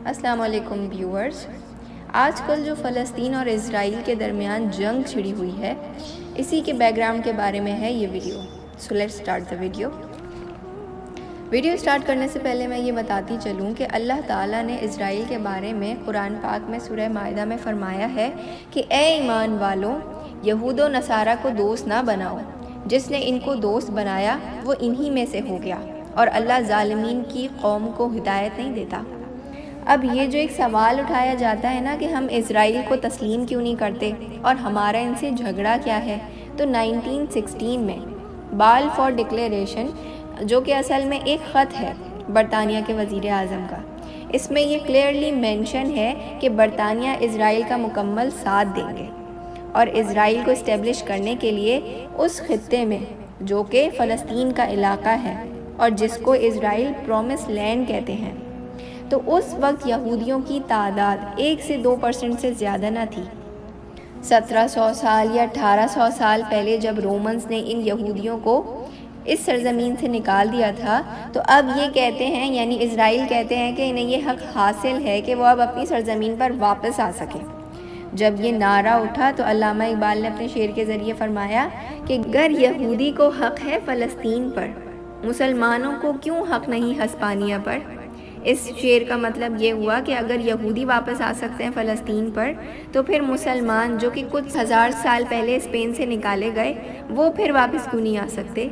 السلام علیکم ویورز۔ آج کل جو فلسطین اور اسرائیل کے درمیان جنگ چھڑی ہوئی ہے، اسی کے بیک گراؤنڈ کے بارے میں ہے یہ video. So let's start the video. Start کرنے سے پہلے میں یہ بتاتی چلوں کہ اللہ تعالیٰ نے اسرائیل کے بارے میں قرآن پاک میں سورہ مائدہ میں فرمایا ہے کہ اے ایمان والوں، یہود و نصارہ کو دوست نہ بناؤ، جس نے ان کو دوست بنایا وہ انہی میں سے ہو گیا، اور اللہ ظالمین کی قوم کو ہدایت نہیں دیتا۔ اب یہ جو ایک سوال اٹھایا جاتا ہے نا کہ ہم اسرائیل کو تسلیم کیوں نہیں کرتے اور ہمارا ان سے جھگڑا کیا ہے، تو 1916 میں بالفور ڈکلیریشن، جو کہ اصل میں ایک خط ہے برطانیہ کے وزیر اعظم کا، اس میں یہ کلیئرلی مینشن ہے کہ برطانیہ اسرائیل کا مکمل ساتھ دیں گے اور اسرائیل کو اسٹیبلش کرنے کے لیے اس خطے میں جو کہ فلسطین کا علاقہ ہے اور جس کو اسرائیل پرومس لینڈ کہتے ہیں، تو اس وقت یہودیوں کی تعداد 1 سے 2% سے زیادہ نہ تھی۔ 1700 سال یا 1800 سال پہلے جب رومنز نے ان یہودیوں کو اس سرزمین سے نکال دیا تھا، تو اب یہ کہتے ہیں، یعنی اسرائیل کہتے ہیں کہ انہیں یہ حق حاصل ہے کہ وہ اب اپنی سرزمین پر واپس آ سکیں۔ جب یہ نعرہ اٹھا تو علامہ اقبال نے اپنے شعر کے ذریعے فرمایا کہ گر یہودی کو حق ہے فلسطین پر، مسلمانوں کو کیوں حق نہیں ہسپانیہ پر۔ اس شعر کا مطلب یہ ہوا کہ اگر یہودی واپس آ سکتے ہیں فلسطین پر، تو پھر مسلمان جو کہ کچھ ہزار سال پہلے اسپین سے نکالے گئے، وہ پھر واپس کیوں نہیں آ سکتے۔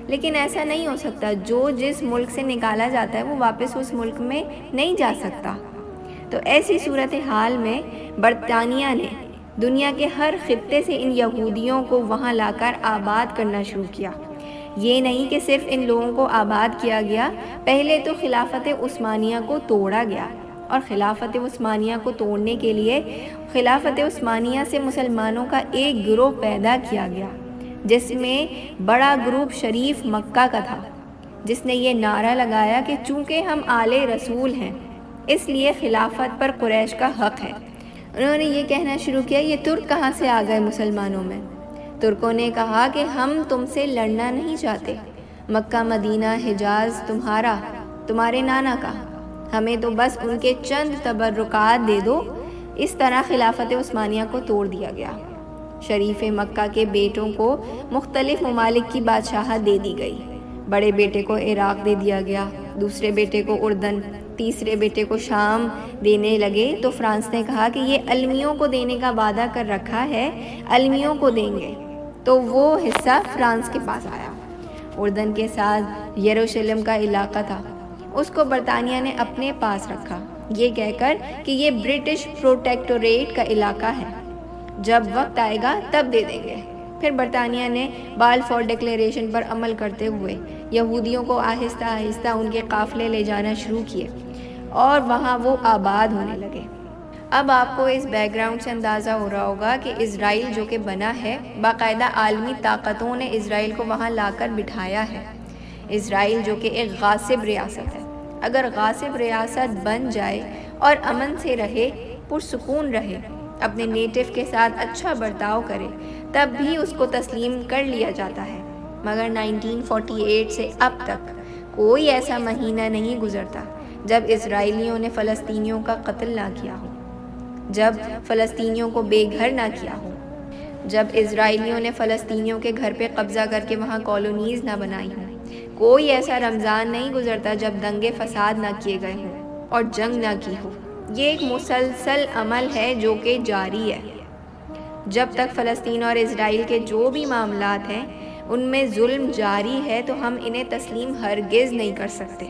لیکن ایسا نہیں ہو سکتا، جو جس ملک سے نکالا جاتا ہے وہ واپس اس ملک میں نہیں جا سکتا۔ تو ایسی صورتحال میں برطانیہ نے دنیا کے ہر خطے سے ان یہودیوں کو وہاں لا کر آباد کرنا شروع کیا۔ یہ نہیں کہ صرف ان لوگوں کو آباد کیا گیا، پہلے تو خلافت عثمانیہ کو توڑا گیا، اور خلافت عثمانیہ کو توڑنے کے لیے خلافت عثمانیہ سے مسلمانوں کا ایک گروہ پیدا کیا گیا، جس میں بڑا گروپ شریف مکہ کا تھا، جس نے یہ نعرہ لگایا کہ چونکہ ہم آل رسول ہیں اس لیے خلافت پر قریش کا حق ہے۔ انہوں نے یہ کہنا شروع کیا، یہ ترک کہاں سے آ گئے مسلمانوں میں؟ ترکوں نے کہا کہ ہم تم سے لڑنا نہیں چاہتے، مکہ مدینہ حجاز تمہارے نانا کا، ہمیں تو بس ان کے چند تبرکات دے دو۔ اس طرح خلافت عثمانیہ کو توڑ دیا گیا۔ شریف مکہ کے بیٹوں کو مختلف ممالک کی بادشاہت دے دی گئی۔ بڑے بیٹے کو عراق دے دیا گیا، دوسرے بیٹے کو اردن، تیسرے بیٹے کو شام دینے لگے، تو فرانس نے کہا کہ یہ المیوں کو دینے کا وعدہ کر رکھا ہے، المیوں کو دیں گے، تو وہ حصہ فرانس کے پاس آیا۔ اردن کے ساتھ یروشلم کا علاقہ تھا، اس کو برطانیہ نے اپنے پاس رکھا، یہ کہہ کر کہ یہ برٹش پروٹیکٹوریٹ کا علاقہ ہے، جب وقت آئے گا تب دے دیں گے۔ پھر برطانیہ نے بالفور ڈکلیریشن پر عمل کرتے ہوئے یہودیوں کو آہستہ آہستہ ان کے قافلے لے جانا شروع کیے، اور وہاں وہ آباد ہونے لگے۔ اب آپ کو اس بیک گراؤنڈ سے اندازہ ہو رہا ہوگا کہ اسرائیل جو کہ بنا ہے، باقاعدہ عالمی طاقتوں نے اسرائیل کو وہاں لا کر بٹھایا ہے۔ اسرائیل جو کہ ایک غاصب ریاست ہے، اگر غاصب ریاست بن جائے اور امن سے رہے، پرسکون رہے، اپنے نیٹو کے ساتھ اچھا برتاؤ کرے، تب بھی اس کو تسلیم کر لیا جاتا ہے۔ مگر 1948 سے اب تک کوئی ایسا مہینہ نہیں گزرتا جب اسرائیلیوں نے فلسطینیوں کا قتل نہ کیا ہو، جب فلسطینیوں کو بے گھر نہ کیا ہو، جب اسرائیلیوں نے فلسطینیوں کے گھر پہ قبضہ کر کے وہاں کالونیز نہ بنائی ہوں۔ کوئی ایسا رمضان نہیں گزرتا جب دنگے فساد نہ کیے گئے ہوں اور جنگ نہ کی ہو۔ یہ ایک مسلسل عمل ہے جو کہ جاری ہے۔ جب تک فلسطین اور اسرائیل کے جو بھی معاملات ہیں ان میں ظلم جاری ہے، تو ہم انہیں تسلیم ہرگز نہیں کر سکتے۔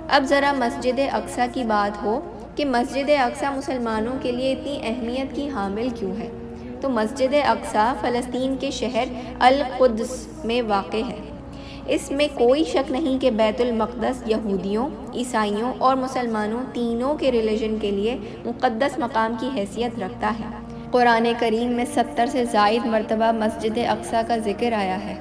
اب ذرا مسجد اقصیٰ کی بات ہو کہ مسجد اقصیٰ مسلمانوں کے لیے اتنی اہمیت کی حامل کیوں ہے، تو مسجد اقصیٰ فلسطین کے شہر القدس میں واقع ہے۔ اس میں کوئی شک نہیں کہ بیت المقدس یہودیوں، عیسائیوں اور مسلمانوں تینوں کے ریلیجن کے لیے مقدس مقام کی حیثیت رکھتا ہے۔ قرآن کریم میں 70 سے زائد مرتبہ مسجد اقصیٰ کا ذکر آیا ہے،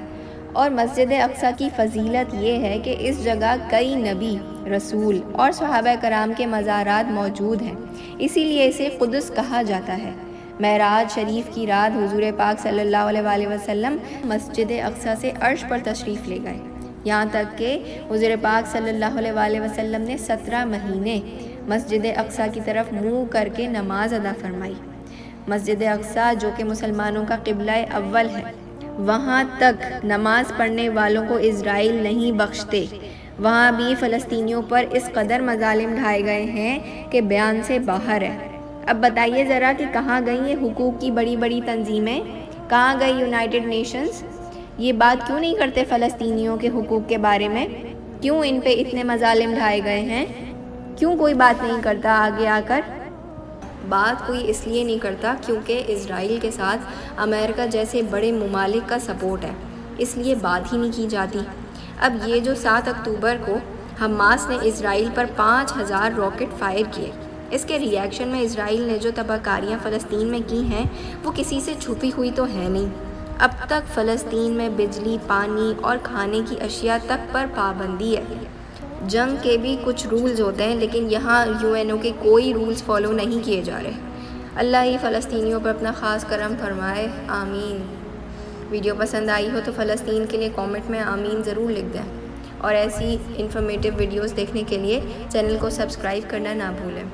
اور مسجد اقصیٰ کی فضیلت یہ ہے کہ اس جگہ کئی نبی، رسول اور صحابہ کرام کے مزارات موجود ہیں، اسی لیے اسے قدس کہا جاتا ہے۔ معراج شریف کی رات حضور پاک صلی اللہ علیہ وآلہ وسلم مسجد اقصیٰ سے عرش پر تشریف لے گئے، یہاں تک کہ حضور پاک صلی اللہ علیہ وآلہ وسلم نے 17 مہینے مسجد اقصیٰ کی طرف منہ کر کے نماز ادا فرمائی۔ مسجد اقصیٰ جو کہ مسلمانوں کا قبلہ اول ہے، وہاں تک نماز پڑھنے والوں کو اسرائیل نہیں بخشتے۔ وہاں بھی فلسطینیوں پر اس قدر مظالم ڈھائے گئے ہیں کہ بیان سے باہر ہے۔ اب بتائیے ذرا کہ کہاں گئی یہ حقوق کی بڑی بڑی تنظیمیں، کہاں گئی یونائٹڈ نیشنز؟ یہ بات کیوں نہیں کرتے فلسطینیوں کے حقوق کے بارے میں؟ کیوں ان پہ اتنے مظالم ڈھائے گئے ہیں؟ کیوں کوئی بات نہیں کرتا آگے آ کر؟ بات کوئی اس لیے نہیں کرتا کیونکہ اسرائیل کے ساتھ امریکہ جیسے بڑے ممالک کا سپورٹ ہے، اس لیے بات ہی نہیں کی جاتی۔ اب یہ جو 7 اکتوبر کو حماس نے اسرائیل پر 5000 راکٹ فائر کیے، اس کے ری ایکشن میں اسرائیل نے جو تباہ کاریاں فلسطین میں کی ہیں وہ کسی سے چھپی ہوئی تو ہے نہیں۔ اب تک فلسطین میں بجلی، پانی اور کھانے کی اشیاء تک پر پابندی ہے۔ جنگ کے بھی کچھ رولز ہوتے ہیں لیکن یہاں UN کے کوئی رولز فالو نہیں کیے جا رہے۔ اللہ ہی فلسطینیوں پر اپنا خاص کرم فرمائے، آمین۔ ویڈیو پسند آئی ہو تو فلسطین کے لیے کامنٹ میں آمین ضرور لکھ دیں، اور ایسی انفارمیٹیو ویڈیوز دیکھنے کے لیے چینل کو سبسکرائب کرنا نہ بھولیں۔